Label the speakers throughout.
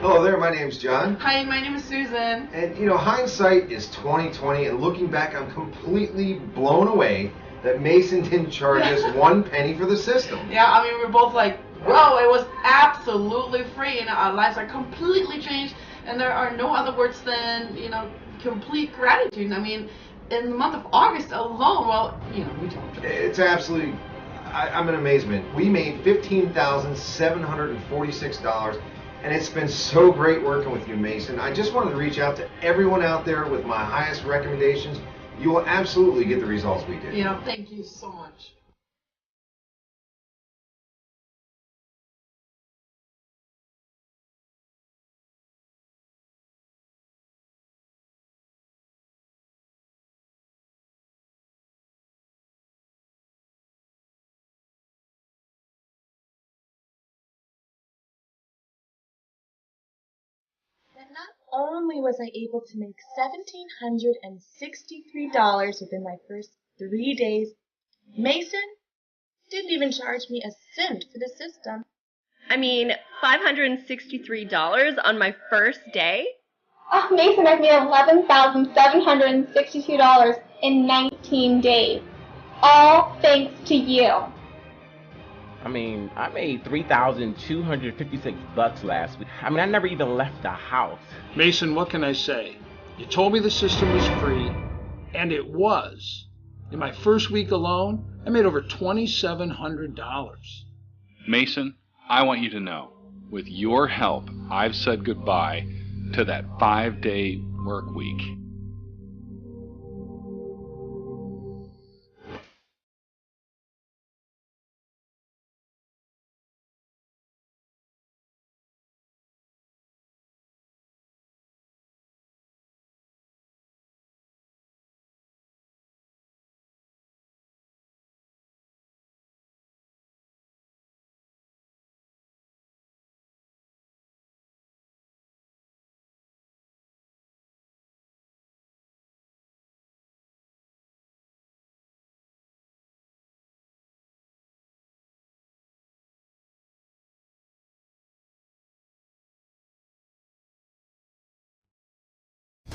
Speaker 1: Hello there, my name's John.
Speaker 2: Hi, my name is Susan.
Speaker 1: And hindsight is 2020, and looking back, I'm completely blown away that Mason didn't charge us one penny for the system.
Speaker 2: Yeah, I mean, we're both like, whoa, it was absolutely free, and our lives are completely changed, and there are no other words than, complete gratitude. I mean, in the month of August alone, well, we told you.
Speaker 1: It's absolutely, I'm in amazement. We made $15,746, and it's been so great working with you, Mason. I just wanted to reach out to everyone out there with my highest recommendations. You will absolutely get the results we did.
Speaker 2: Thank you so much.
Speaker 3: And not only was I able to make $1,763 within my first 3 days, Mason didn't even charge me a cent for the system.
Speaker 4: I mean, $563 on my first day?
Speaker 5: Oh, Mason, I've made $11,762 in 19 days. All thanks to you.
Speaker 6: I mean, I made $3,256 last week. I mean, I never even left the house.
Speaker 7: Mason, what can I say? You told me the system was free, and it was. In my first week alone, I made over $2,700.
Speaker 8: Mason, I want you to know, with your help, I've said goodbye to that 5-day work week.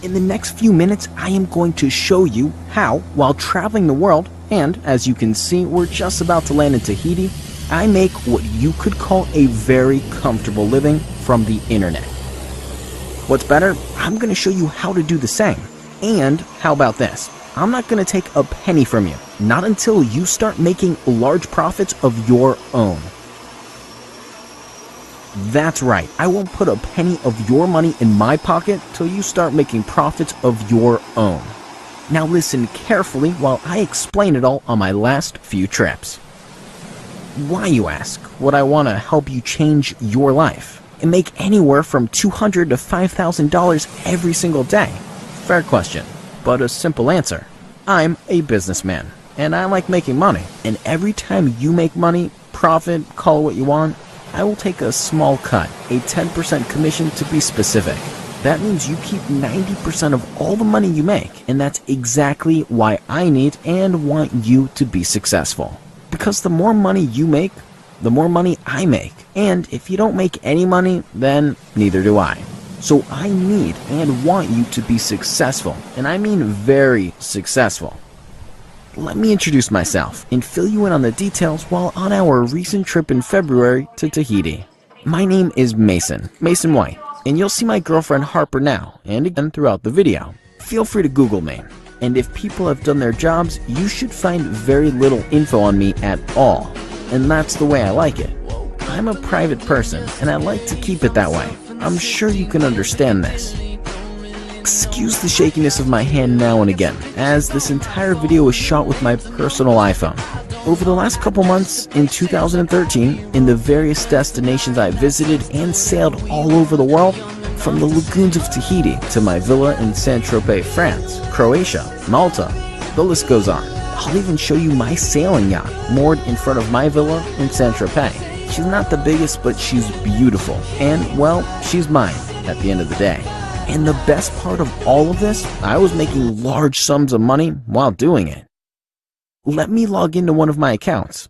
Speaker 9: In the next few minutes, I am going to show you how, while traveling the world, and as you can see, we're just about to land in Tahiti, I make what you could call a very comfortable living from the internet. What's better, I'm going to show you how to do the same. And how about this? I'm not going to take a penny from you, not until you start making large profits of your own. That's right, I won't put a penny of your money in my pocket till you start making profits of your own. Now listen carefully while I explain it all on my last few trips. Why, you ask? Would I want to help you change your life and make anywhere from $200 to $5,000 every single day? Fair question, but a simple answer. I'm a businessman, and I like making money. And every time you make money, profit, call it what you want, I will take a small cut, a 10% commission to be specific. That means you keep 90% of all the money you make, and that's exactly why I need and want you to be successful. Because the more money you make, the more money I make. And if you don't make any money, then neither do I. So I need and want you to be successful, and I mean very successful. Let me introduce myself and fill you in on the details while on our recent trip in February to Tahiti. My name is Mason White, and you'll see my girlfriend Harper now and again throughout the video. Feel free to Google me, and if people have done their jobs, you should find very little info on me at all, and that's the way I like it. I'm a private person, and I like to keep it that way. I'm sure you can understand this. Excuse the shakiness of my hand now and again, as this entire video was shot with my personal iPhone. Over the last couple months in 2013, in the various destinations I visited and sailed all over the world, from the lagoons of Tahiti to my villa in Saint-Tropez, France, Croatia, Malta, the list goes on. I'll even show you my sailing yacht moored in front of my villa in Saint-Tropez. She's not the biggest, but she's beautiful, and well, she's mine at the end of the day. And the best part of all of this, I was making large sums of money while doing it. Let me log into one of my accounts.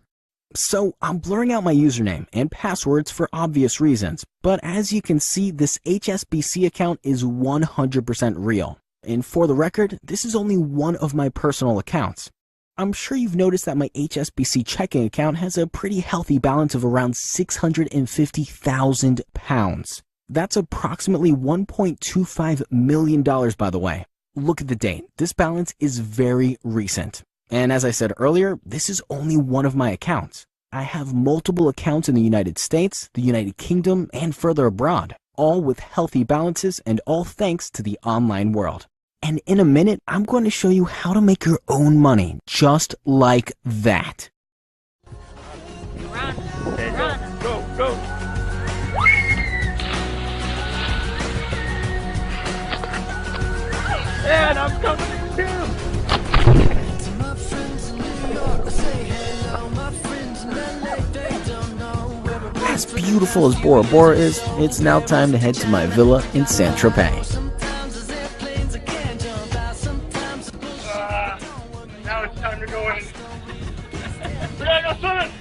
Speaker 9: So I'm blurring out my username and passwords for obvious reasons, but as you can see, this HSBC account is 100% real. And for the record, this is only one of my personal accounts. I'm sure you've noticed that my HSBC checking account has a pretty healthy balance of around £650,000. That's approximately $1.25 million, by the way. Look at the date. This balance is very recent. And as I said earlier, this is only one of my accounts. I have multiple accounts in the United States, the United Kingdom, and further abroad, all with healthy balances and all thanks to the online world. And in a minute, I'm going to show you how to make your own money just like that.
Speaker 6: Go, go. And I'm coming too.
Speaker 9: As beautiful as Bora Bora is, it's now time to head to my villa in Saint-Tropez.
Speaker 6: Now it's time to go in. We gotta go swimming.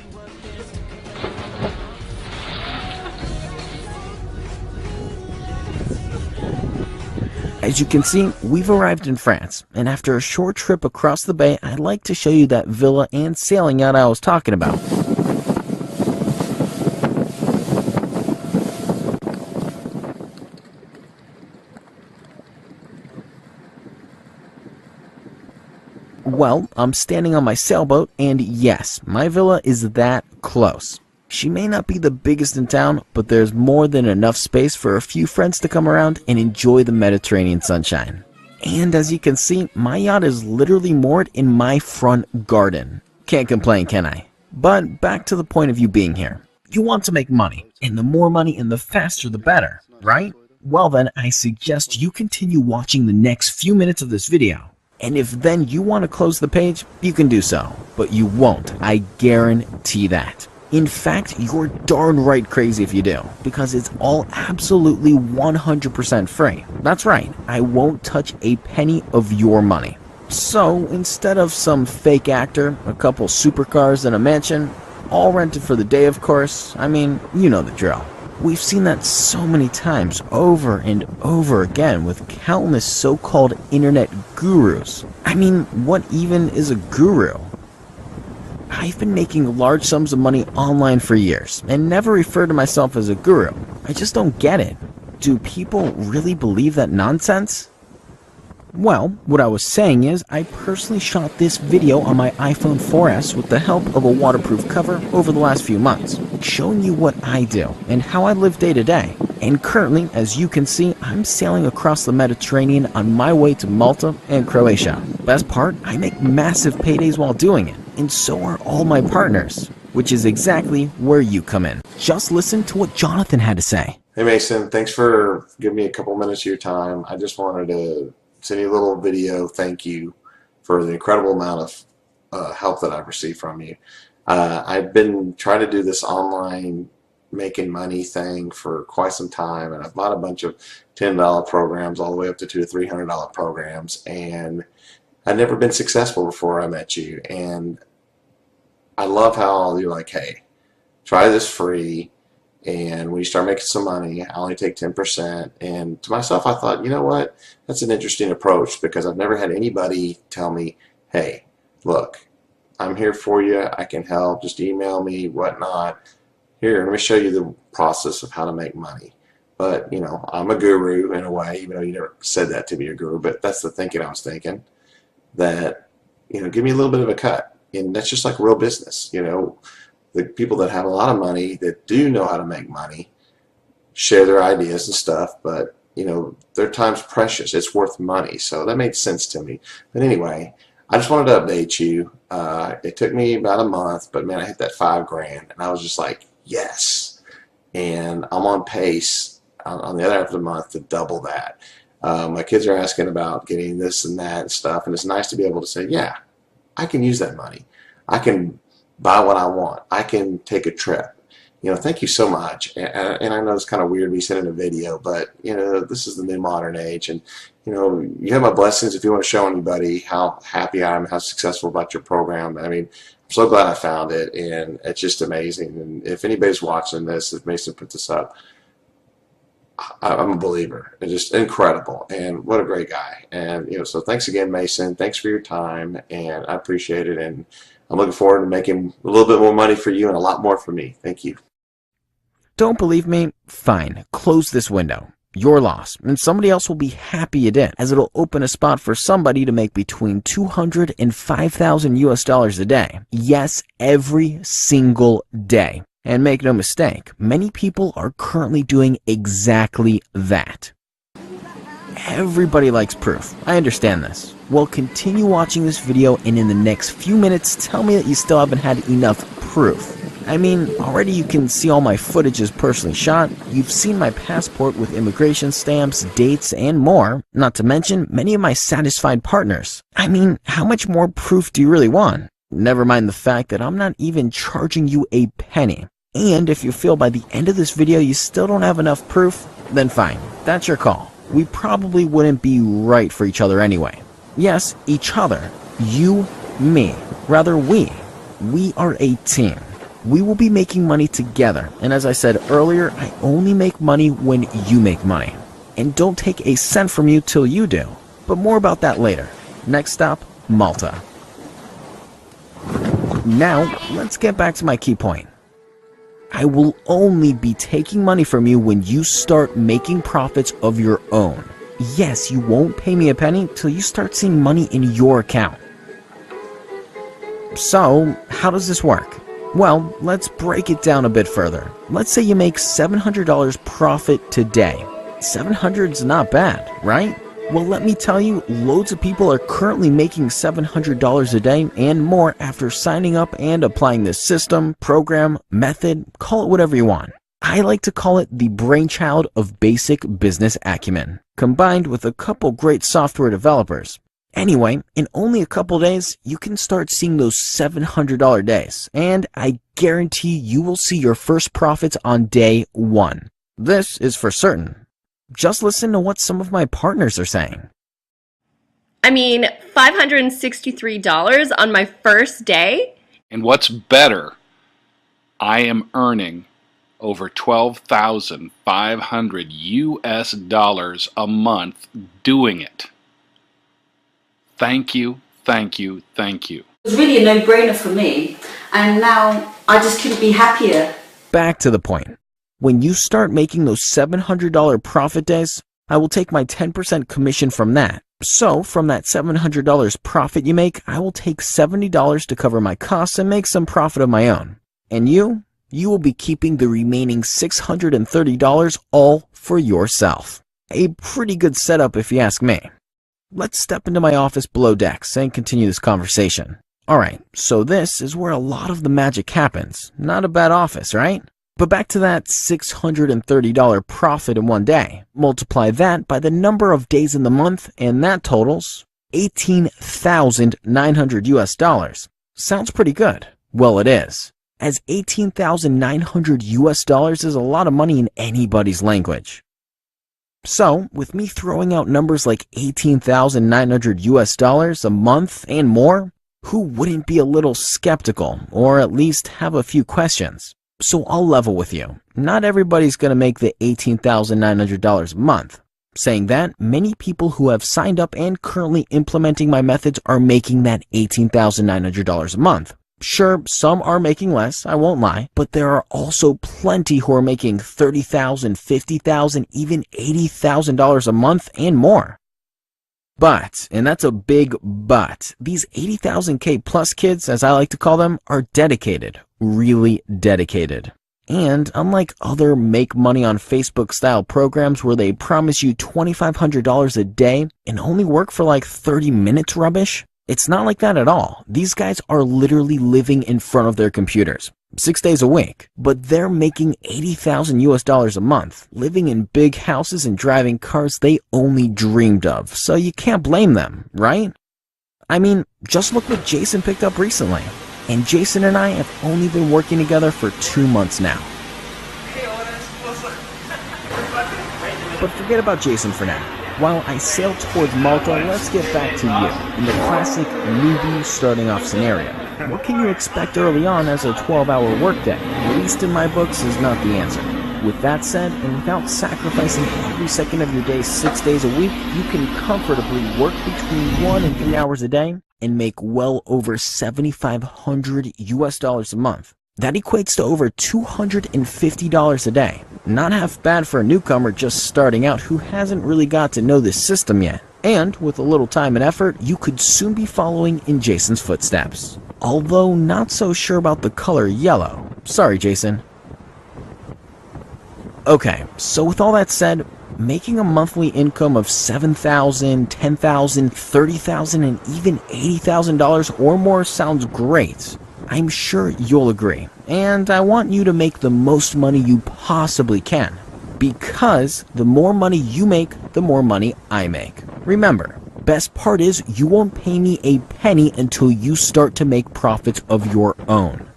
Speaker 9: As you can see, we've arrived in France, and after a short trip across the bay, I'd like to show you that villa and sailing yacht I was talking about. Well, I'm standing on my sailboat, and yes, my villa is that close. She may not be the biggest in town, but there's more than enough space for a few friends to come around and enjoy the Mediterranean sunshine. And as you can see, my yacht is literally moored in my front garden. Can't complain, can I? But back to the point of you being here. You want to make money, and the more money and the faster the better, right? Well then, I suggest you continue watching the next few minutes of this video. And if then you want to close the page, you can do so. But you won't, I guarantee that. In fact, you're darn right crazy if you do, because it's all absolutely 100% free. That's right, I won't touch a penny of your money. So, instead of some fake actor, a couple supercars, and a mansion, all rented for the day of course, I mean, you know the drill. We've seen that so many times, over and over again, with countless so-called internet gurus. I mean, what even is a guru? I've been making large sums of money online for years, and never referred to myself as a guru. I just don't get it. Do people really believe that nonsense? Well, what I was saying is, I personally shot this video on my iPhone 4S with the help of a waterproof cover over the last few months, showing you what I do and how I live day to day. And currently, as you can see, I'm sailing across the Mediterranean on my way to Malta and Croatia. Best part, I make massive paydays while doing it, and so are all my partners, which is exactly where you come in. Just listen to what Jonathan had to say.
Speaker 1: Hey Mason, thanks for giving me a couple minutes of your time. I just wanted to send you a little video thank you for the incredible amount of help that I've received from you. I've been trying to do this online making money thing for quite some time, and I've bought a bunch of $10 programs all the way up to $200 to $300 programs, and I'd never been successful before I met you. And I love how you're like, hey, try this free, and when you start making some money, I only take 10%. And to myself, I thought, you know what, that's an interesting approach, because I've never had anybody tell me, hey, look, I'm here for you, I can help, just email me, whatnot. Here, let me show you the process of how to make money. But, you know, I'm a guru in a way, even though you never said that to be a guru, but that's the thinking I was thinking, that, you know, give me a little bit of a cut. And that's just like real business, you know. The people that have a lot of money, that do know how to make money, share their ideas and stuff, but, you know, their time's precious. It's worth money. So that made sense to me. But anyway, I just wanted to update you. It took me about a month, but man, I hit that $5,000, and I was just like, yes. And I'm on pace on the other half of the month to double that. My kids are asking about getting this and that and stuff, and it's nice to be able to say, yeah, I can use that money. I can buy what I want. I can take a trip. thank you so much. And I know it's kind of weird me sending a video, but this is the new modern age, and you have my blessings if you want to show anybody how happy I am, how successful about your program. I mean, I'm so glad I found it, and it's just amazing. And if anybody's watching this, if Mason put this up, I'm a believer. It's just incredible, and what a great guy. And so thanks again, Mason. Thanks for your time, and I appreciate it. And I'm looking forward to making a little bit more money for you and a lot more for me. Thank you.
Speaker 9: Don't believe me? Fine. Close this window. Your loss, and somebody else will be happy you did, as it'll open a spot for somebody to make between $200 and $5,000 US a day. Yes, every single day. And make no mistake, many people are currently doing exactly that. Everybody likes proof. I understand this. Well, continue watching this video, and in the next few minutes, tell me that you still haven't had enough proof. I mean, already you can see all my footage is personally shot, you've seen my passport with immigration stamps, dates, and more, not to mention many of my satisfied partners. I mean, how much more proof do you really want? Never mind the fact that I'm not even charging you a penny. And if you feel by the end of this video you still don't have enough proof, then fine, that's your call. We probably wouldn't be right for each other anyway. Yes, each other. You, me. Rather, we. We are a team. We will be making money together, and as I said earlier, I only make money when you make money. And don't take a cent from you till you do. But more about that later. Next stop, Malta. Now, let's get back to my key point. I will only be taking money from you when you start making profits of your own. Yes, you won't pay me a penny till you start seeing money in your account. So, how does this work? Well, let's break it down a bit further. Let's say you make $700 profit today. 700 is not bad, right? Well, let me tell you, loads of people are currently making $700 a day and more after signing up and applying this system, program, method, call it whatever you want. I like to call it the brainchild of basic business acumen, combined with a couple great software developers. Anyway, in only a couple days, you can start seeing those $700 days, and I guarantee you will see your first profits on day one. This is for certain. Just listen to what some of my partners are saying.
Speaker 4: I mean, $563 on my first day?
Speaker 8: And what's better, I am earning over $12,500 US a month doing it. Thank you, thank you, thank you.
Speaker 10: It was really a no-brainer for me, and now I just couldn't be happier.
Speaker 9: Back to the point. When you start making those $700 profit days, I will take my 10% commission from that. So, from that $700 profit you make, I will take $70 to cover my costs and make some profit of my own. And you will be keeping the remaining $630 all for yourself. A pretty good setup if you ask me. Let's step into my office below decks and continue this conversation. Alright, so this is where a lot of the magic happens. Not a bad office, right? But back to that $630 profit in one day. Multiply that by the number of days in the month, and that totals $18,900 US. Sounds pretty good. Well, it is, as $18,900 US is a lot of money in anybody's language. So, with me throwing out numbers like $18,900 US a month and more, who wouldn't be a little skeptical, or at least have a few questions? So I'll level with you. Not everybody's going to make the $18,900 a month. Saying that, many people who have signed up and currently implementing my methods are making that $18,900 a month. Sure, some are making less, I won't lie, but there are also plenty who are making $30,000, $50,000, even $80,000 a month and more. But, and that's a big but, these 80,000K plus kids, as I like to call them, are dedicated, really dedicated. And unlike other make money on Facebook style programs where they promise you $2,500 a day and only work for like 30 minutes rubbish, it's not like that at all. These guys are literally living in front of their computers 6 days a week, but they're making $80,000 US a month, living in big houses and driving cars they only dreamed of, so you can't blame them, right? I mean, just look what Jason picked up recently. And Jason and I have only been working together for 2 months now. But forget about Jason for now. While I sail towards Malta, let's get back to you in the classic newbie starting off scenario. What can you expect early on as a 12-hour workday? At least in my books is not the answer. With that said, and without sacrificing every second of your day 6 days a week, you can comfortably work between 1 and 3 hours a day and make well over $7,500 US a month. That equates to over $250 a day. Not half bad for a newcomer just starting out who hasn't really got to know this system yet. And with a little time and effort, you could soon be following in Jason's footsteps. Although not so sure about the color yellow. Sorry, Jason. Okay, so with all that said, making a monthly income of $7,000, $10,000, $30,000, and even $80,000 or more sounds great. I'm sure you'll agree. And I want you to make the most money you possibly can. Because the more money you make, the more money I make. Remember, best part is you won't pay me a penny until you start to make profits of your own.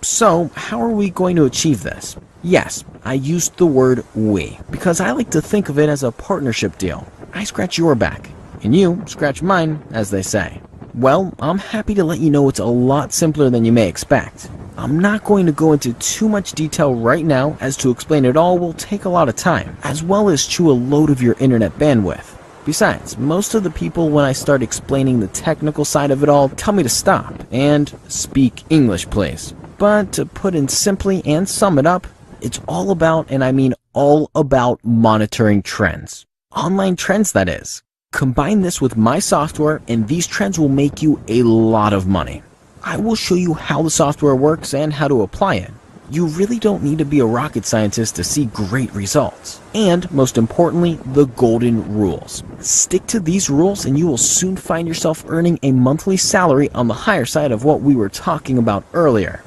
Speaker 9: So, how are we going to achieve this? Yes, I used the word we, because I like to think of it as a partnership deal. I scratch your back, and you scratch mine, as they say. Well, I'm happy to let you know it's a lot simpler than you may expect. I'm not going to go into too much detail right now, as to explain it all will take a lot of time, as well as chew a load of your internet bandwidth. Besides, most of the people when I start explaining the technical side of it all tell me to stop, and speak English please. But to put in simply and sum it up, it's all about, and I mean all about, monitoring trends. Online trends, that is. Combine this with my software and these trends will make you a lot of money. I will show you how the software works and how to apply it. You really don't need to be a rocket scientist to see great results. And, most importantly, the golden rules. Stick to these rules and you will soon find yourself earning a monthly salary on the higher side of what we were talking about earlier.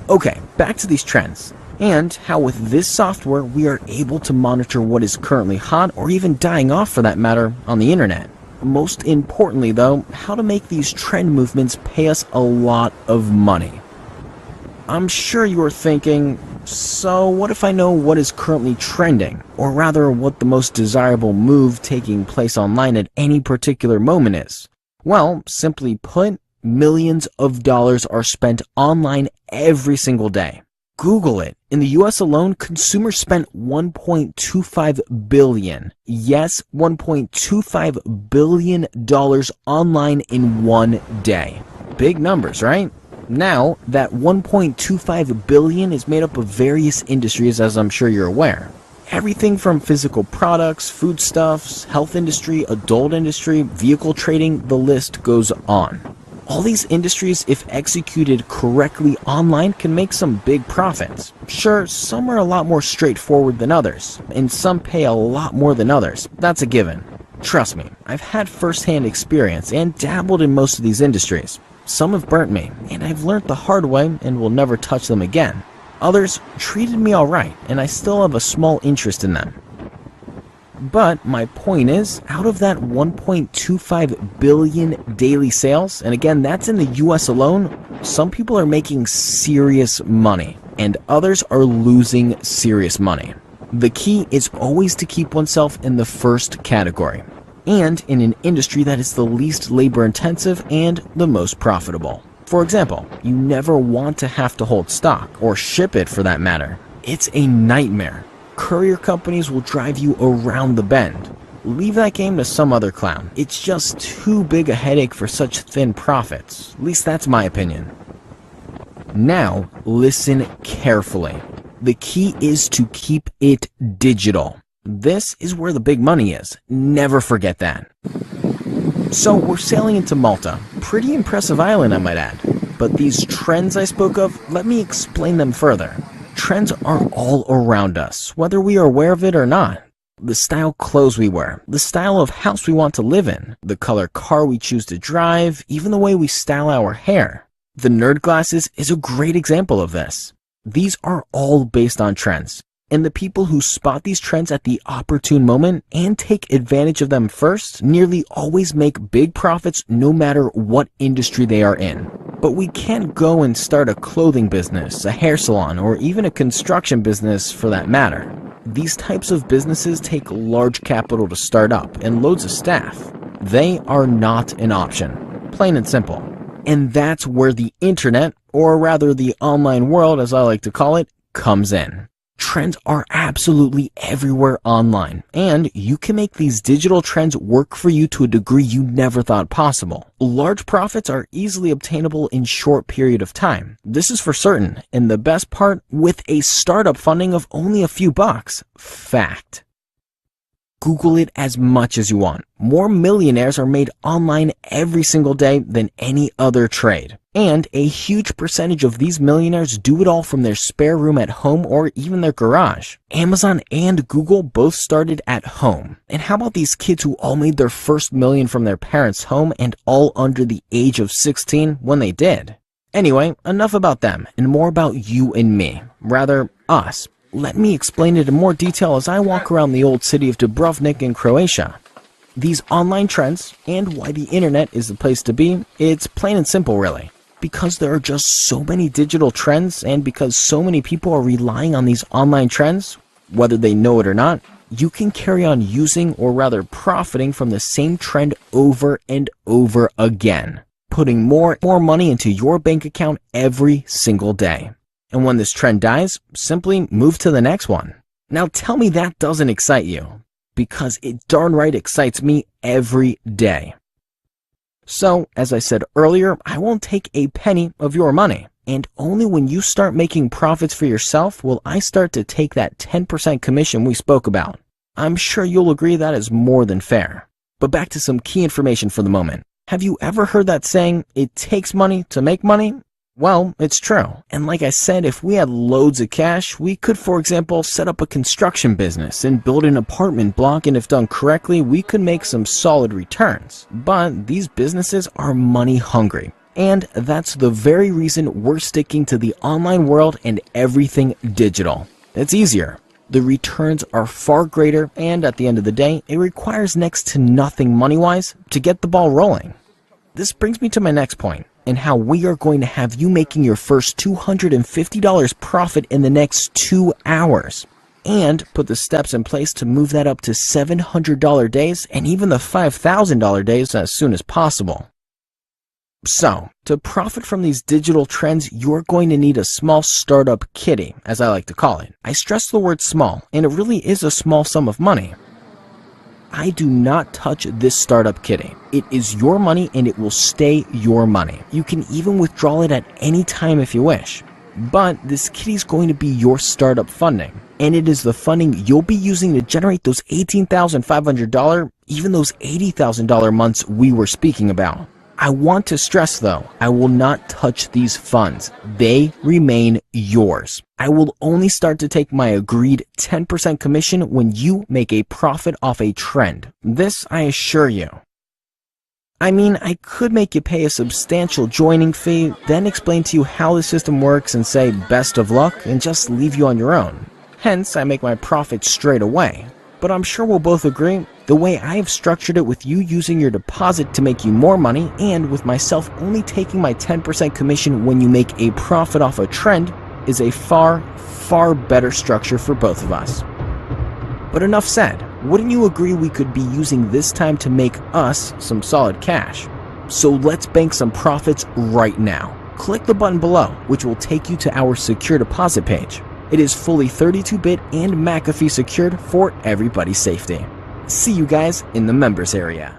Speaker 9: Okay, back to these trends. And how with this software we are able to monitor what is currently hot or even dying off for that matter on the internet. Most importantly though, how to make these trend movements pay us a lot of money. I'm sure you are thinking, so what if I know what is currently trending? Or rather what the most desirable move taking place online at any particular moment is? Well, simply put, millions of dollars are spent online every single day. Google it. In the US alone, consumers spent $1.25 billion. Yes, $1.25 billion online in one day. Big numbers, right? Now, that $1.25 billion is made up of various industries, as I'm sure you're aware. Everything from physical products, foodstuffs, health industry, adult industry, vehicle trading, the list goes on. All these industries, if executed correctly online, can make some big profits. Sure, some are a lot more straightforward than others, and some pay a lot more than others. That's a given. Trust me, I've had first-hand experience and dabbled in most of these industries. Some have burnt me, and I've learned the hard way and will never touch them again. Others treated me alright, and I still have a small interest in them. But my point is, out of that 1.25 billion daily sales, and again, that's in the US alone, some people are making serious money, and others are losing serious money. The key is always to keep oneself in the first category, and in an industry that is the least labor-intensive and the most profitable. For example, you never want to have to hold stock, or ship it for that matter. It's a nightmare. Courier companies will drive you around the bend. Leave that game to some other clown. It's just too big a headache for such thin profits. At least that's my opinion. Now, listen carefully. The key is to keep it digital. This is where the big money is. Never forget that. So we're sailing into Malta. Pretty impressive island, I might add. But these trends I spoke of, let me explain them further. Trends are all around us, whether we are aware of it or not. The style clothes we wear, the style of house we want to live in, the color car we choose to drive, even the way we style our hair. The nerd glasses is a great example of this. These are all based on trends, and the people who spot these trends at the opportune moment and take advantage of them first nearly always make big profits no matter what industry they are in. But we can't go and start a clothing business, a hair salon, or even a construction business for that matter. These types of businesses take large capital to start up and loads of staff. They are not an option, plain and simple. And that's where the internet, or rather the online world as I like to call it, comes in. Trends are absolutely everywhere online, and you can make these digital trends work for you to a degree you never thought possible. Large profits are easily obtainable in short period of time. This is for certain, and the best part, with a startup funding of only a few bucks. Fact. Google it as much as you want. More millionaires are made online every single day than any other trade. And a huge percentage of these millionaires do it all from their spare room at home or even their garage. Amazon and Google both started at home. And how about these kids who all made their first million from their parents' home and all under the age of 16 when they did? Anyway, enough about them and more about you and me. Rather, us. Let me explain it in more detail as I walk around the old city of Dubrovnik in Croatia. These online trends, and why the internet is the place to be, it's plain and simple really. Because there are just so many digital trends, and because so many people are relying on these online trends, whether they know it or not, you can carry on using, or rather profiting from the same trend over and over again, putting more money into your bank account every single day. And when this trend dies, simply move to the next one. Now tell me that doesn't excite you, because it darn right excites me every day. So, as I said earlier, I won't take a penny of your money. And only when you start making profits for yourself will I start to take that 10% commission we spoke about. I'm sure you'll agree that is more than fair. But back to some key information for the moment. Have you ever heard that saying, it takes money to make money? Well, it's true. And like I said, if we had loads of cash, we could, for example, set up a construction business and build an apartment block, and if done correctly, we could make some solid returns. But these businesses are money hungry. And that's the very reason we're sticking to the online world and everything digital. It's easier. The returns are far greater, and at the end of the day, it requires next to nothing money-wise to get the ball rolling. This brings me to my next point, and how we are going to have you making your first $250 profit in the next 2 hours. And put the steps in place to move that up to $700 days and even the $5,000 days as soon as possible. So, to profit from these digital trends, you're going to need a small startup kitty, as I like to call it. I stress the word small, and it really is a small sum of money. I do not touch this startup kitty. It is your money and it will stay your money. You can even withdraw it at any time if you wish. But this kitty is going to be your startup funding. And it is the funding you'll be using to generate those $18,500, even those $80,000 months we were speaking about. I want to stress though, I will not touch these funds. They remain yours. I will only start to take my agreed 10% commission when you make a profit off a trend. This I assure you. I mean, I could make you pay a substantial joining fee, then explain to you how the system works and say best of luck and just leave you on your own. Hence, I make my profit straight away. But I'm sure we'll both agree, the way I've structured it with you using your deposit to make you more money, and with myself only taking my 10% commission when you make a profit off a trend, is a far, far better structure for both of us. But enough said, wouldn't you agree we could be using this time to make us some solid cash? So let's bank some profits right now. Click the button below, which will take you to our secure deposit page. It is fully 32-bit and McAfee secured for everybody's safety. See you guys in the members area.